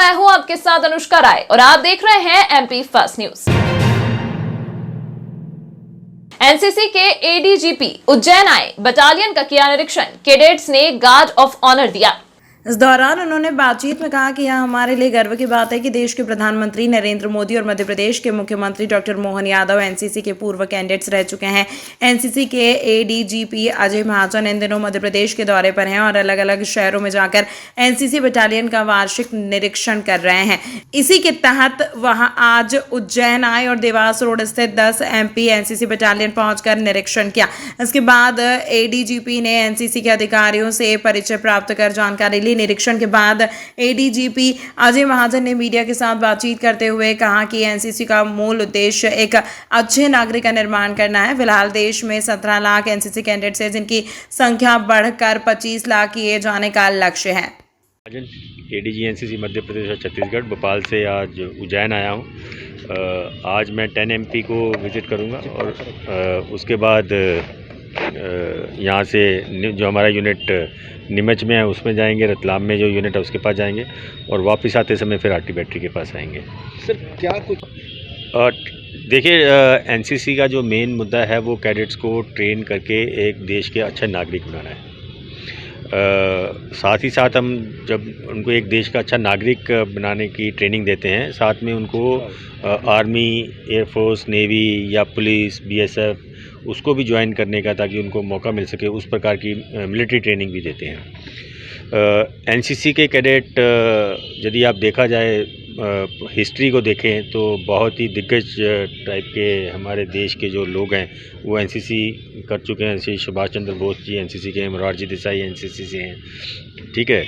मैं हूं आपके साथ अनुष्का राय और आप देख रहे हैं एमपी फास्ट न्यूज। एनसीसी के एडीजीपी उज्जैन आए, बटालियन का किया निरीक्षण, कैडेट्स ने गार्ड ऑफ ऑनर दिया। इस दौरान उन्होंने बातचीत में कहा कि यह हमारे लिए गर्व की बात है कि देश के प्रधानमंत्री नरेंद्र मोदी और मध्य प्रदेश के मुख्यमंत्री डॉक्टर मोहन यादव एनसीसी के पूर्व कैडेट्स रह चुके हैं। एनसीसी के एडीजीपी अजय महाजन इन दिनों मध्य प्रदेश के दौरे पर हैं और अलग अलग शहरों में जाकर एनसीसी बटालियन का वार्षिक निरीक्षण कर रहे हैं। इसी के तहत वहां आज उज्जैन आए और देवास रोड स्थित 10 एमपी एनसीसी बटालियन पहुंचकर निरीक्षण किया। इसके बाद एडीजीपी ने एनसीसी के अधिकारियों से परिचय प्राप्त कर जानकारी ली। निरीक्षण के बाद एडीजीपी अजय महाजन ने मीडिया के साथ बातचीत करते हुए कहा कि एनसीसी का मूल उद्देश्य एक अच्छे नागरिक का निर्माण करना है। फिलहाल देश में 17 लाख एनसीसी कैडेट्स हैं, जिनकी संख्या बढ़कर 25 लाख किए जाने का लक्ष्य है। एडीजी एनसीसी मध्य प्रदेश और छत्तीसगढ़ भोपाल से आज उज्जैन आया हूँ। आज मैं 10 एमपी को विज़िट करूँगा और उसके बाद यहाँ से जो हमारा यूनिट नीमच में है उसमें जाएंगे, रतलाम में जो यूनिट है उसके पास जाएंगे और वापस आते समय फिर आरटी बैटरी के पास आएंगे। सर क्या कुछ देखिए, एनसीसी का जो मेन मुद्दा है वो कैडेट्स को ट्रेन करके एक देश के अच्छे नागरिक बनाना है। साथ ही साथ हम जब उनको एक देश का अच्छा नागरिक बनाने की ट्रेनिंग देते हैं, साथ में उनको आर्मी, एयरफोर्स, नेवी या पुलिस, बीएसएफ उसको भी ज्वाइन करने का, ताकि उनको मौका मिल सके, उस प्रकार की मिलिट्री ट्रेनिंग भी देते हैं। एनसीसी के कैडेट यदि आप देखा जाए हिस्ट्री को देखें तो बहुत ही दिग्गज टाइप के हमारे देश के जो लोग हैं वो एनसीसी कर चुके हैं। जैसे सुभाष चंद्र बोस जी एनसीसी के हैं, मोरारजी देसाई एनसीसी से हैं, ठीक है।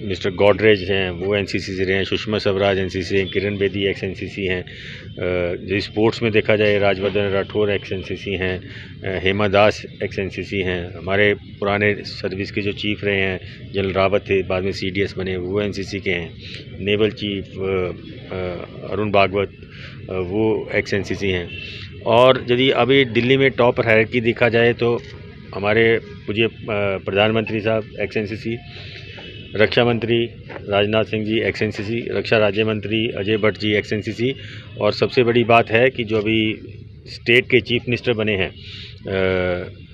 मिस्टर गॉडरेज हैं वो एनसीसी से रहे हैं, सुषमा स्वराज एनसीसी हैं, किरण बेदी एक्स एनसीसी हैं। जो स्पोर्ट्स में देखा जाए राजवर्धन राठौर एक्स एनसीसी हैं, हेमा दास एक्स एनसीसी हैं। हमारे पुराने सर्विस के जो चीफ रहे हैं जनरल रावत थे, बाद में सीडीएस बने, वो एनसीसी के हैं। नेवल चीफ अरुण भागवत वो एक्स एनसीसी हैं। और यदि अभी दिल्ली में टॉप हायरार्की देखा जाए तो हमारे पूज्य प्रधानमंत्री साहब एक्स एनसीसी, रक्षा मंत्री राजनाथ सिंह जी एक्स एनसीसी, रक्षा राज्य मंत्री अजय भट्ट जी एक्स एनसीसी। और सबसे बड़ी बात है कि जो अभी स्टेट के चीफ मिनिस्टर बने हैं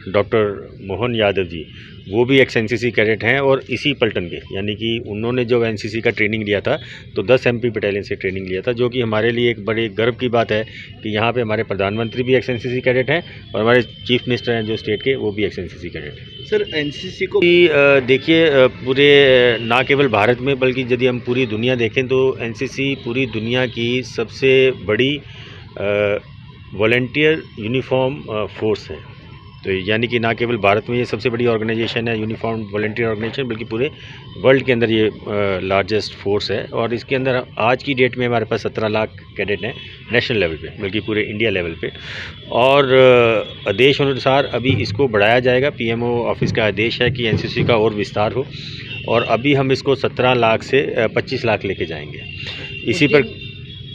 डॉक्टर मोहन यादव जी, वो भी एक्स एनसीसी कैडेट हैं और इसी पलटन के, यानी कि उन्होंने जो एनसीसी का ट्रेनिंग लिया था तो 10 एमपी बटालियन से ट्रेनिंग लिया था, जो कि हमारे लिए एक बड़े गर्व की बात है कि यहाँ पे हमारे प्रधानमंत्री भी एक्स एनसीसी कैडेट हैं और हमारे चीफ मिनिस्टर हैं जो स्टेट के, वो भी एक्स एनसीसी कैडेट हैं। सर एनसीसी को देखिए, पूरे ना केवल भारत में बल्कि यदि हम पूरी दुनिया देखें तो एनसीसी पूरी दुनिया की सबसे बड़ी वॉलंटियर यूनिफॉर्म फोर्स है। तो यानी कि ना केवल भारत में ये सबसे बड़ी ऑर्गेनाइजेशन है यूनिफॉर्म वॉलंटियर ऑर्गेनाइजेशन, बल्कि पूरे वर्ल्ड के अंदर ये लार्जेस्ट फोर्स है। और इसके अंदर आज की डेट में हमारे पास 17 लाख कैडेट हैं नेशनल लेवल पे, बल्कि पूरे इंडिया लेवल पे। और आदेश अनुसार अभी इसको बढ़ाया जाएगा। पीएमओ ऑफिस का आदेश है कि एनसीसी का और विस्तार हो, और अभी हम इसको 17 लाख से 25 लाख लेके जाएंगे। इसी पर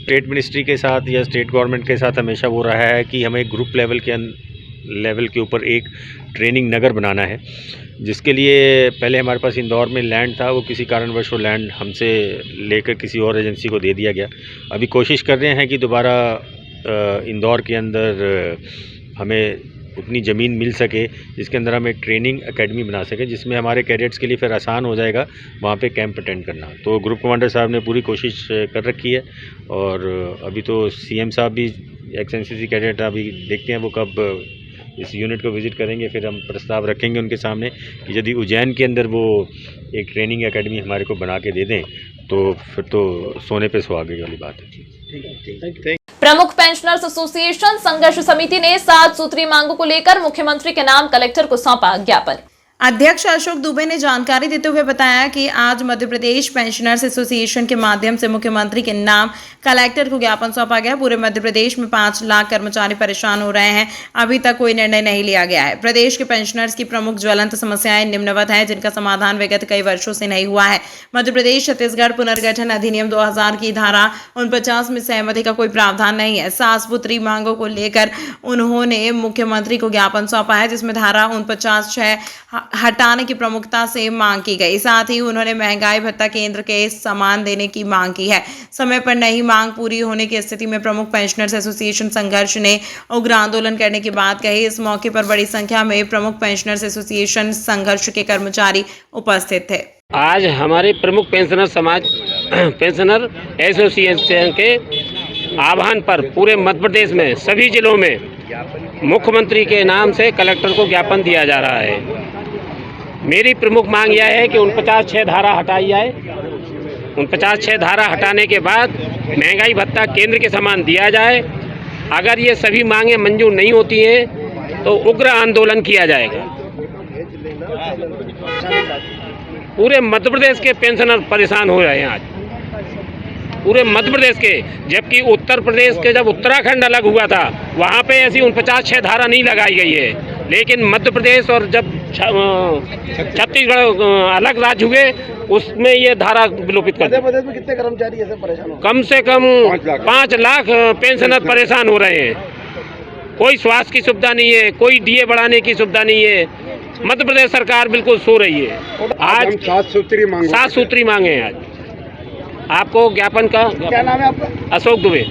स्टेट मिनिस्ट्री के साथ या स्टेट गवर्नमेंट के साथ हमेशा वो रहा है कि हमें ग्रुप लेवल के ऊपर एक ट्रेनिंग नगर बनाना है, जिसके लिए पहले हमारे पास इंदौर में लैंड था, वो किसी कारणवश वो लैंड हमसे लेकर किसी और एजेंसी को दे दिया गया। अभी कोशिश कर रहे हैं कि दोबारा इंदौर के अंदर हमें उतनी ज़मीन मिल सके जिसके अंदर हम एक ट्रेनिंग एकेडमी बना सकें, जिसमें हमारे कैडेट्स के लिए फिर आसान हो जाएगा वहाँ पे कैंप अटेंड करना। तो ग्रुप कमांडर साहब ने पूरी कोशिश कर रखी है, और अभी तो सीएम साहब भी एक्स एनसीसी कैडेट, अभी देखते हैं वो कब इस यूनिट को विज़िट करेंगे। फिर हम प्रस्ताव रखेंगे उनके सामने कि यदि उज्जैन के अंदर वो एक ट्रेनिंग एकेडमी हमारे को बना के दे दें तो फिर तो सोने पे सुहागे वाली बात है। प्रमुख पेंशनर्स एसोसिएशन संघर्ष समिति ने 7 सूत्री मांगों को लेकर मुख्यमंत्री के नाम कलेक्टर को सौंपा ज्ञापन। अध्यक्ष अशोक दुबे ने जानकारी देते हुए बताया कि आज मध्य प्रदेश पेंशनर्स एसोसिएशन के माध्यम से मुख्यमंत्री के नाम कलेक्टर को ज्ञापन सौंपा गया। पूरे मध्य प्रदेश में 5 लाख कर्मचारी परेशान हो रहे हैं, अभी तक कोई निर्णय नहीं लिया गया है। प्रदेश के पेंशनर्स की प्रमुख ज्वलंत समस्याएं निम्नवत हैं, जिनका समाधान विगत कई वर्षों से नहीं हुआ है। मध्य प्रदेश छत्तीसगढ़ पुनर्गठन अधिनियम 2000 की धारा 49 में सहमति का कोई प्रावधान नहीं है। 7 सूत्री मांगों को लेकर उन्होंने मुख्यमंत्री को ज्ञापन सौंपा है, जिसमें धारा 49(6) हटाने की प्रमुखता से मांग की गई। साथ ही उन्होंने महंगाई भत्ता केंद्र के समान देने की मांग की है। समय पर नहीं मांग पूरी होने की स्थिति में प्रमुख पेंशनर्स एसोसिएशन संघर्ष ने उग्र आंदोलन करने की बात कही। इस मौके पर बड़ी संख्या में प्रमुख पेंशनर्स एसोसिएशन संघर्ष के कर्मचारी उपस्थित थे। आज हमारे प्रमुख पेंशनर एसोसिएशन के आह्वान पर पूरे मध्य प्रदेश में सभी जिलों में मुख्यमंत्री के नाम से कलेक्टर को ज्ञापन दिया जा रहा है। मेरी प्रमुख मांग यह है कि 49(6) धारा हटाई जाए। 49(6) धारा हटाने के बाद महंगाई भत्ता केंद्र के समान दिया जाए। अगर ये सभी मांगें मंजूर नहीं होती हैं तो उग्र आंदोलन किया जाएगा। पूरे मध्य प्रदेश के पेंशनर परेशान हो रहे हैं आज, पूरे मध्य प्रदेश के, जबकि उत्तर प्रदेश के जब उत्तराखंड अलग हुआ था वहाँ पे ऐसी 49(6) धारा नहीं लगाई गई है, लेकिन मध्य प्रदेश और जब छत्तीसगढ़ अलग राज्य हुए उसमें ये धारा विलोपित कर दी। मध्य प्रदेश में कितने कर्मचारी ऐसे परेशान हो? कम से कम 5 लाख पेंशनर परेशान हो रहे हैं। कोई स्वास्थ्य की सुविधा नहीं है, कोई डीए बढ़ाने की सुविधा नहीं है। मध्य प्रदेश सरकार बिल्कुल सो रही है। आज 7 सूत्री मांगे हैं। आज आपको ज्ञापन का क्या नाम है आपका? अशोक दुबे।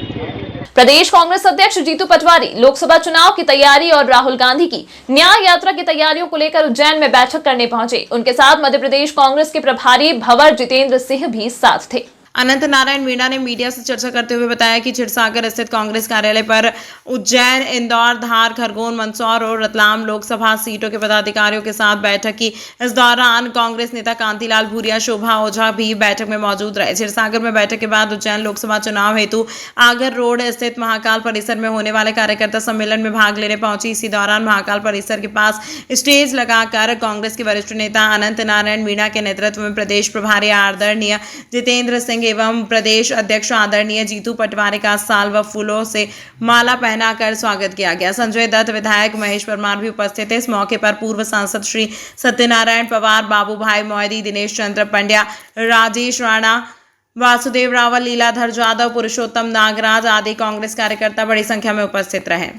प्रदेश कांग्रेस अध्यक्ष जीतू पटवारी लोकसभा चुनाव की तैयारी और राहुल गांधी की न्याय यात्रा की तैयारियों को लेकर उज्जैन में बैठक करने पहुंचे। उनके साथ मध्य प्रदेश कांग्रेस के प्रभारी भंवर जितेंद्र सिंह भी साथ थे। अनंत नारायण मीणा ने मीडिया से चर्चा करते हुए बताया कि क्षीरसागर स्थित कांग्रेस कार्यालय पर उज्जैन, इंदौर, धार, खरगोन, मंदसौर और रतलाम लोकसभा सीटों के पदाधिकारियों के साथ बैठक की। इस दौरान कांग्रेस नेता कांतिलाल भूरिया, शोभा ओझा भी बैठक में मौजूद रहे। क्षीरसागर में बैठक के बाद उज्जैन लोकसभा चुनाव हेतु आगर रोड स्थित महाकाल परिसर में होने वाले कार्यकर्ता सम्मेलन में भाग लेने पहुंची। इसी दौरान महाकाल परिसर के पास स्टेज लगाकर कांग्रेस के वरिष्ठ नेता अनंत नारायण मीणा के नेतृत्व में प्रदेश प्रभारी आदरणीय जितेंद्र सिंह एवं प्रदेश अध्यक्ष आदरणीय जीतू पटवारी का साल व फूलों से माला पहनाकर स्वागत किया गया। संजय दत्त, विधायक महेश परमार भी उपस्थित थे। इस मौके पर पूर्व सांसद श्री सत्यनारायण पवार, बाबू भाई मोदी, दिनेश चंद्र पंड्या, राजेश राणा, वासुदेव रावल, लीलाधर जादव, पुरुषोत्तम नागराज आदि कांग्रेस कार्यकर्ता बड़ी संख्या में उपस्थित रहे।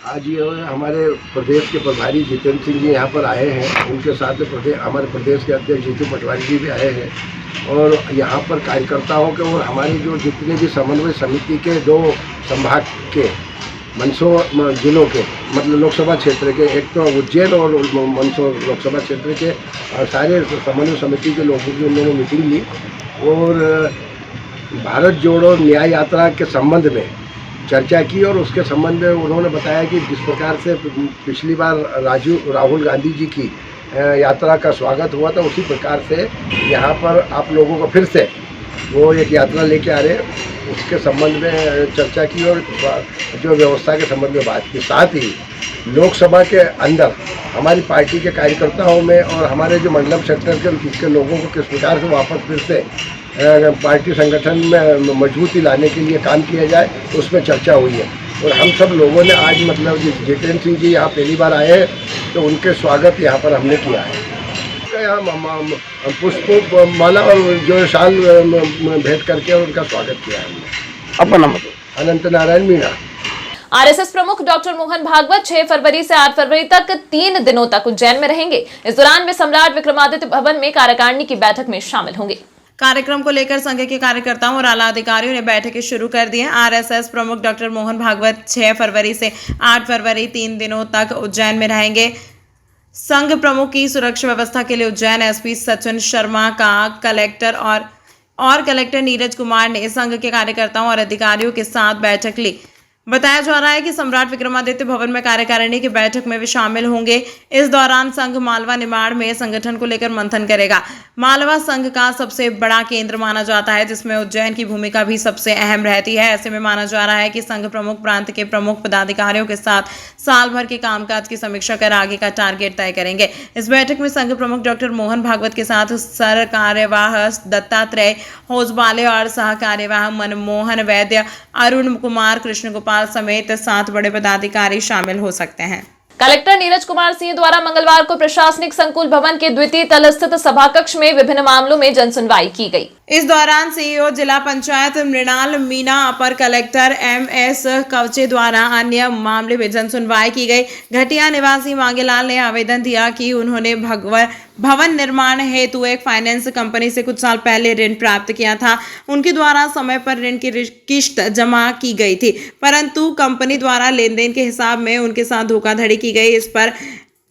आज ये हमारे प्रदेश के प्रभारी जितेंद्र सिंह जी यहाँ पर आए हैं। उनके साथ हमारे प्रदेश के अध्यक्ष जीतू पटवारी जी भी आए हैं और यहाँ पर कार्यकर्ताओं के और हमारे जो जितने भी समन्वय समिति के 2 संभाग के मंदसौर जिलों के, मतलब लोकसभा क्षेत्र के, एक तो उज्जैन और मंदसौर लोकसभा क्षेत्र के सारे समन्वय समिति के लोगों की उन्होंने मीटिंग ली और भारत जोड़ो न्याय यात्रा के संबंध में चर्चा की और उसके संबंध में उन्होंने बताया कि जिस प्रकार से पिछली बार राहुल गांधी जी की यात्रा का स्वागत हुआ था, उसी प्रकार से यहाँ पर आप लोगों को फिर से वो एक यात्रा लेके आ रहे, उसके संबंध में चर्चा की और जो व्यवस्था के संबंध में बात की। साथ ही लोकसभा के अंदर हमारी पार्टी के कार्यकर्ताओं में और हमारे जो मंडलम सेक्टर के लोगों को किस प्रकार से वापस फिर से पार्टी संगठन में मजबूती लाने के लिए काम किया जाए, उसमें चर्चा हुई है। और हम सब लोगों ने आज मतलब जितेंद्र सिंह जी यहाँ पहली बार आए हैं तो उनके स्वागत यहाँ पर हमने किया है। यहाँ पुष्प माला और जो शाल भेंट करके उनका स्वागत किया है हमने। अपना नाम अनंत नारायण मीणा। आरएसएस प्रमुख डॉक्टर मोहन भागवत 6 फरवरी से 8 फरवरी तक 3 दिनों तक उज्जैन में रहेंगे। इस दौरान वे सम्राट विक्रमादित्य भवन में कार्यकारिणी की बैठक में शामिल होंगे। कार्यक्रम को लेकर संघ के कार्यकर्ताओं और आला अधिकारियों ने बैठकें शुरू कर दी हैं। आरएसएस प्रमुख डॉक्टर मोहन भागवत 6 फरवरी से 8 फरवरी 3 दिनों तक उज्जैन में रहेंगे। संघ प्रमुख की सुरक्षा व्यवस्था के लिए उज्जैन एसपी सचिन शर्मा का कलेक्टर नीरज कुमार ने संघ के कार्यकर्ताओं और अधिकारियों के साथ बैठक ली। बताया जा रहा है कि सम्राट विक्रमादित्य भवन में कार्यकारिणी की बैठक में वे शामिल होंगे। इस दौरान संघ मालवा निमाड़ में संगठन को लेकर मंथन करेगा। मालवा संघ का सबसे बड़ा केंद्र माना जाता है, जिसमें उज्जैन की भूमिका भी सबसे अहम रहती है। ऐसे में माना जा रहा है कि संघ प्रमुख प्रांत के प्रमुख पदाधिकारियों के साथ साल भर के कामकाज की समीक्षा कर आगे का टारगेट तय करेंगे। इस बैठक में संघ प्रमुख डॉक्टर मोहन भागवत के साथ सर कार्यवाह दत्तात्रेय होसबाले और सह कार्यवाह मनमोहन वैद्य, अरुण कुमार, कृष्ण गोपाल समेत 7 बड़े पदाधिकारी शामिल हो सकते हैं। कलेक्टर नीरज कुमार सिंह द्वारा मंगलवार को प्रशासनिक संकुल भवन के द्वितीय तल स्थित सभा कक्ष में विभिन्न मामलों में जनसुनवाई की गई। इस दौरान सीईओ जिला पंचायत मृणाल मीना, अपर कलेक्टर MS कवचे द्वारा अन्य मामले में जन सुनवाई की गई। घटिया निवासी मांगेलाल ने आवेदन दिया कि उन्होंने भवन निर्माण हेतु एक फाइनेंस कंपनी से कुछ साल पहले ऋण प्राप्त किया था। उनके द्वारा समय पर ऋण की किश्त जमा की गई थी, परंतु कंपनी द्वारा लेन देन के हिसाब में उनके साथ धोखाधड़ी की गई। इस पर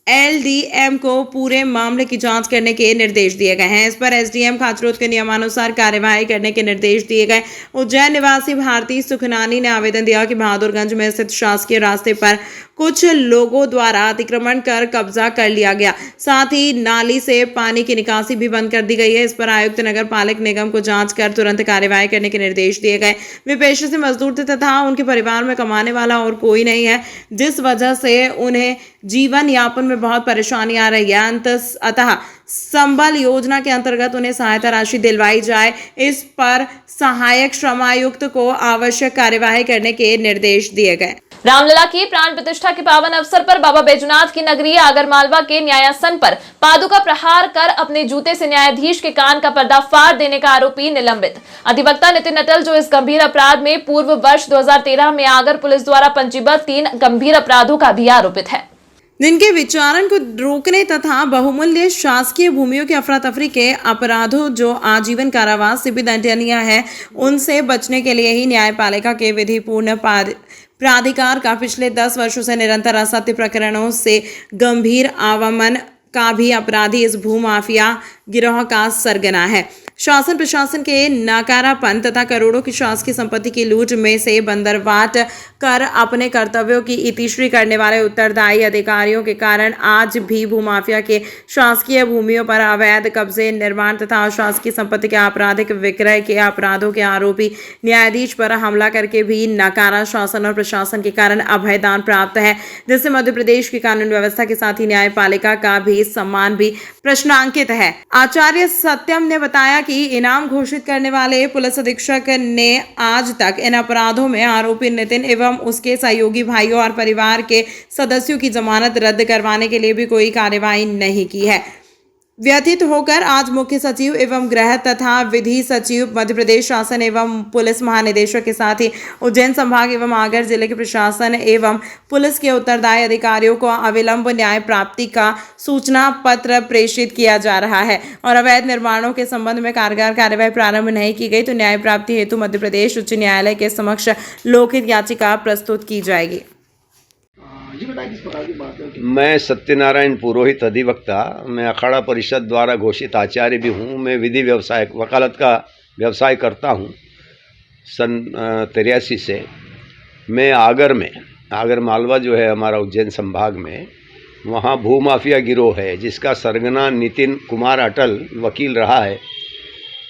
LDM को पूरे मामले की जांच करने के निर्देश दिए गए हैं। इस पर SDM खाचरोद के नियमानुसार कार्यवाही करने के निर्देश दिए गए। उज्जैन निवासी भारती सुखनानी ने आवेदन दिया कि बहादुरगंज में स्थित शासकीय रास्ते पर कुछ लोगों द्वारा अतिक्रमण कर कब्जा कर लिया गया, साथ ही नाली से पानी की निकासी भी बंद कर दी गई है। इस पर आयुक्त नगर पालिक निगम को जांच कर तुरंत कार्यवाही करने के निर्देश दिए गए। वे पेशे से मजदूर थे तथा उनके परिवार में कमाने वाला और कोई नहीं है, जिस वजह से उन्हें जीवन यापन में बहुत परेशानी आ रही है। अतः संबल योजना के अंतर्गत उन्हें सहायता राशि दिलवाई जाए। इस पर सहायक श्रमायुक्त को आवश्यक कार्यवाही करने के निर्देश दिए गए। रामलला की प्राण प्रतिष्ठा के पावन अवसर पर बाबा बैजनाथ की नगरी आगरमालवा के न्यायासन पर पादुका प्रहार कर अपने जूते से न्यायाधीश के कान का पर्दा फाड़ देने का आरोपी निलंबित। अधिवक्ता नितिन अटल, जो इस गंभीर अपराध में पूर्व वर्ष 2013 में आगर पुलिस द्वारा पंजीबद्ध 3 गंभीर अपराधों का भी आरोपित है, जिनके विचारण को रोकने तथा बहुमूल्य शासकीय भूमियों की अफरा तफरी के अपराधों जो आजीवन कारावास से भी दंडनीय है, उनसे बचने के लिए ही न्यायपालिका के विधिपूर्ण प्राधिकार का पिछले 10 वर्षों से निरंतर असत्य प्रकरणों से गंभीर आवामन का भी अपराधी इस भूमाफिया गिरोह का सरगना है। शासन प्रशासन के नकारापन तथा करोड़ों की शासकीय संपत्ति की लूट में से बंदरवाट कर अपने कर्तव्यों की इतिश्री करने वाले उत्तरदायी अधिकारियों के कारण आज भी भूमाफिया के शासकीय भूमियों पर अवैध कब्जे, निर्माण तथा अशासकीय संपत्ति के आपराधिक विक्रय के अपराधों के आरोपी न्यायाधीश पर हमला करके भी नकारा शासन और प्रशासन के कारण अभयदान प्राप्त है, जिससे मध्य प्रदेश की कानून व्यवस्था के साथ ही न्यायपालिका का भी सम्मान भी प्रश्नांकित है। आचार्य सत्यम ने बताया कि इनाम घोषित करने वाले पुलिस अधीक्षक ने आज तक इन अपराधों में आरोपी नितिन एवं उसके सहयोगी भाइयों और परिवार के सदस्यों की जमानत रद्द करवाने के लिए भी कोई कार्यवाही नहीं की है। व्यथित होकर आज मुख्य सचिव एवं गृह तथा विधि सचिव, मध्य प्रदेश शासन एवं पुलिस महानिदेशक के साथ ही उज्जैन संभाग एवं आगर जिले के प्रशासन एवं पुलिस के उत्तरदायी अधिकारियों को अविलंब न्याय प्राप्ति का सूचना पत्र प्रेषित किया जा रहा है और अवैध निर्माणों के संबंध में कारगर कार्यवाही प्रारंभ नहीं की गई तो न्याय प्राप्ति हेतु मध्य प्रदेश उच्च न्यायालय के समक्ष लोकहित याचिका प्रस्तुत की जाएगी। मैं सत्यनारायण पुरोहित अधिवक्ता, मैं अखाड़ा परिषद द्वारा घोषित आचार्य भी हूँ। मैं विधि व्यवसाय वकालत का व्यवसाय करता हूँ सन 83 से। मैं आगर मालवा जो है हमारा उज्जैन संभाग में, वहाँ भूमाफिया गिरोह है जिसका सरगना नितिन कुमार अटल वकील रहा है।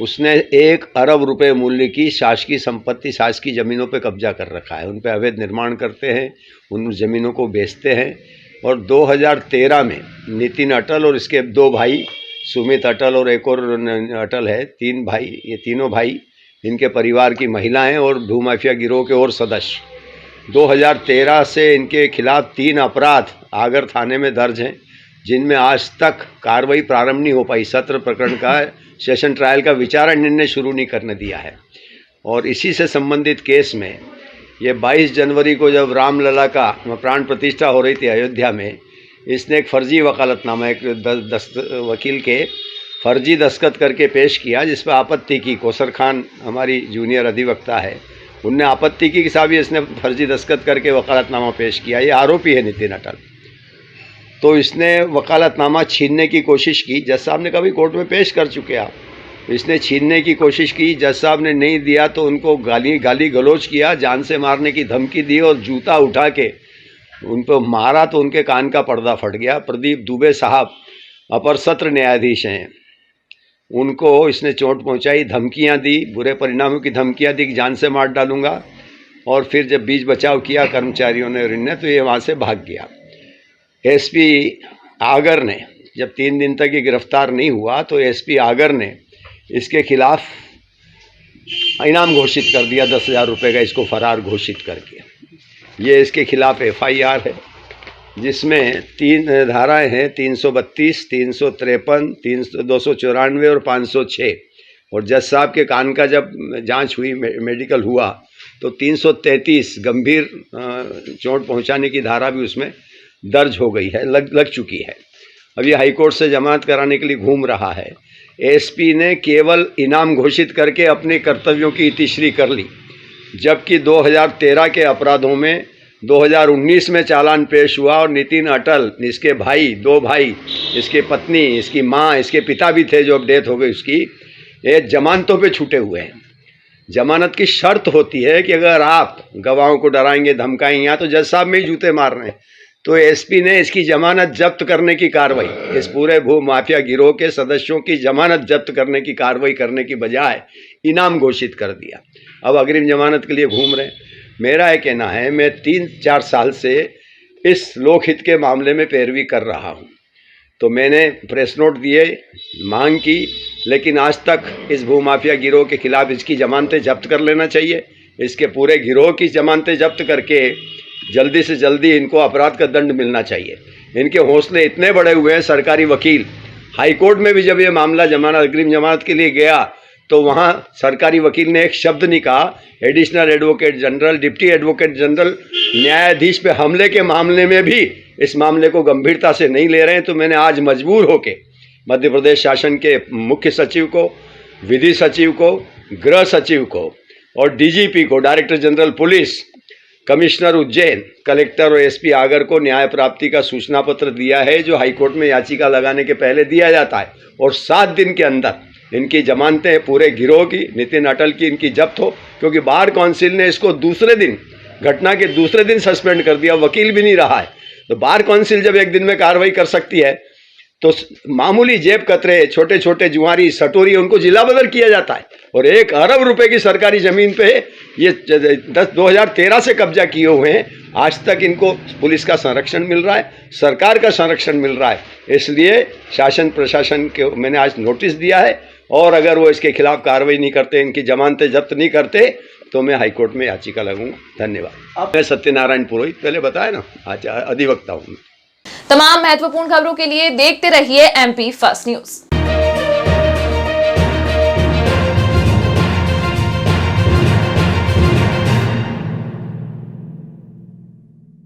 उसने 1 अरब रुपए मूल्य की शासकीय संपत्ति, शासकीय ज़मीनों पे कब्जा कर रखा है। उन पे अवैध निर्माण करते हैं, उन ज़मीनों को बेचते हैं। और 2013 में नितिन अटल और इसके 2 भाई, सुमित अटल और एक और अटल है, 3 भाई, ये तीनों भाई, इनके परिवार की महिलाएं और भूमाफिया गिरोह के और सदस्य, 2013 से इनके खिलाफ 3 अपराध आगर थाने में दर्ज हैं, जिनमें आज तक कार्रवाई प्रारंभ नहीं हो पाई। सत्र प्रकरण का सेशन ट्रायल का विचारण निर्णय शुरू नहीं करने दिया है। और इसी से संबंधित केस में ये 22 जनवरी को जब रामलला का प्राण प्रतिष्ठा हो रही थी अयोध्या में, इसने एक फर्जी वकालतनामा, एक वकील के फर्जी दस्तखत करके पेश किया, जिस पर आपत्ति की। कोसर खान हमारी जूनियर अधिवक्ता है, उनने आपत्ति की कि साहब इसने फर्जी दस्तखत करके वकालतनामा पेश किया, ये आरोपी है नितिन अटल। तो इसने वकालतनामा छीनने की कोशिश की। जज साहब ने कभी कोर्ट में पेश कर चुके आप। इसने छीनने की कोशिश की, जज साहब ने नहीं दिया तो उनको गाली गलौज किया, जान से मारने की धमकी दी और जूता उठा के उन पर मारा तो उनके कान का पर्दा फट गया। प्रदीप दुबे साहब अपर सत्र न्यायाधीश हैं, उनको इसने चोट पहुंचाई, धमकियां दी, बुरे परिणामों की धमकियां दी कि जान से मार डालूंगा। और फिर जब बीच बचाव किया कर्मचारियों ने और इनने, तो ये वहाँ से भाग गया। एसपी आगर ने जब 3 दिन तक ये गिरफ्तार नहीं हुआ तो एसपी आगर ने इसके खिलाफ इनाम घोषित कर दिया 10,000 रुपये का, इसको फरार घोषित करके। ये इसके खिलाफ FIR है, जिसमें 3 धाराएं हैं, 332, 353, 294 और 506। और जज साहब के कान का जब जांच हुई, मेडिकल हुआ, तो 333 गंभीर चोट पहुंचाने की धारा भी उसमें दर्ज हो गई है, लग चुकी है। अभी हाईकोर्ट से जमानत कराने के लिए घूम रहा है। एसपी ने केवल इनाम घोषित करके अपने कर्तव्यों की इतिश्री कर ली, जबकि 2013 के अपराधों में 2019 में चालान पेश हुआ और नितिन अटल, इसके भाई, 2 भाई, इसके पत्नी, इसकी माँ, इसके पिता भी थे जो अब डेथ हो गई उसकी, ये जमानतों पे छूटे हुए हैं। जमानत की शर्त होती है कि अगर आप गवाहों को डराएंगे, धमकाएंगे, या तो जज साहब में ही जूते मार रहे हैं, तो एसपी ने इसकी जमानत जब्त करने की कार्रवाई, इस पूरे भू माफिया गिरोह के सदस्यों की जमानत जब्त करने की कार्रवाई करने की बजाय इनाम घोषित कर दिया। अब अग्रिम जमानत के लिए घूम रहे हैं। मेरा ये कहना है, मैं 3-4 साल से इस लोकहित के मामले में पैरवी कर रहा हूँ, तो मैंने प्रेस नोट दिए, मांग की, लेकिन आज तक इस भूमाफिया गिरोह के खिलाफ इसकी जमानतें जब्त कर लेना चाहिए। इसके पूरे गिरोह की जमानतें जब्त करके जल्दी से जल्दी इनको अपराध का दंड मिलना चाहिए। इनके हौसले इतने बड़े हुए हैं, सरकारी वकील हाई कोर्ट में भी जब ये मामला जमानत, अग्रिम जमानत के लिए गया, तो वहाँ सरकारी वकील ने एक शब्द नहीं कहा। Additional advocate general, deputy advocate general न्यायाधीश पे हमले के मामले में भी इस मामले को गंभीरता से नहीं ले रहे हैं। तो मैंने आज मजबूर होकर मध्य प्रदेश शासन के मुख्य सचिव को, विधि सचिव को, गृह सचिव को और डीजीपी को, director general police, commissioner Ujjain, collector और एसपी आगर को न्याय प्राप्ति का सूचना पत्र दिया है, जो हाईकोर्ट में याचिका लगाने के पहले दिया जाता है, और 7 दिन के अंदर इनकी जमानतें पूरे गिरोह की, नितिन अटल की, इनकी जब्त हो। क्योंकि बार काउंसिल ने इसको दूसरे दिन, घटना के दूसरे दिन सस्पेंड कर दिया, वकील भी नहीं रहा है। तो बार काउंसिल जब एक दिन में कार्रवाई कर सकती है, तो मामूली जेब कतरे, छोटे छोटे जुआरी, सटोरी, उनको जिला बदल किया जाता है। और 1 अरब रुपए की सरकारी ज़मीन पे ये 2013 से कब्जा किए हुए हैं। आज तक इनको पुलिस का संरक्षण मिल रहा है, सरकार का संरक्षण मिल रहा है। इसलिए शासन प्रशासन के मैंने आज नोटिस दिया है, और अगर वो इसके खिलाफ कार्रवाई नहीं करते, इनकी जमानतें जब्त नहीं करते, तो मैं हाईकोर्ट में याचिका लगूंगा। धन्यवाद। मैं सत्यनारायण पुरोहित, पहले बताया ना, आज अधिवक्ता हूँ। तमाम महत्वपूर्ण खबरों के लिए देखते रहिए MP फर्स्ट न्यूज।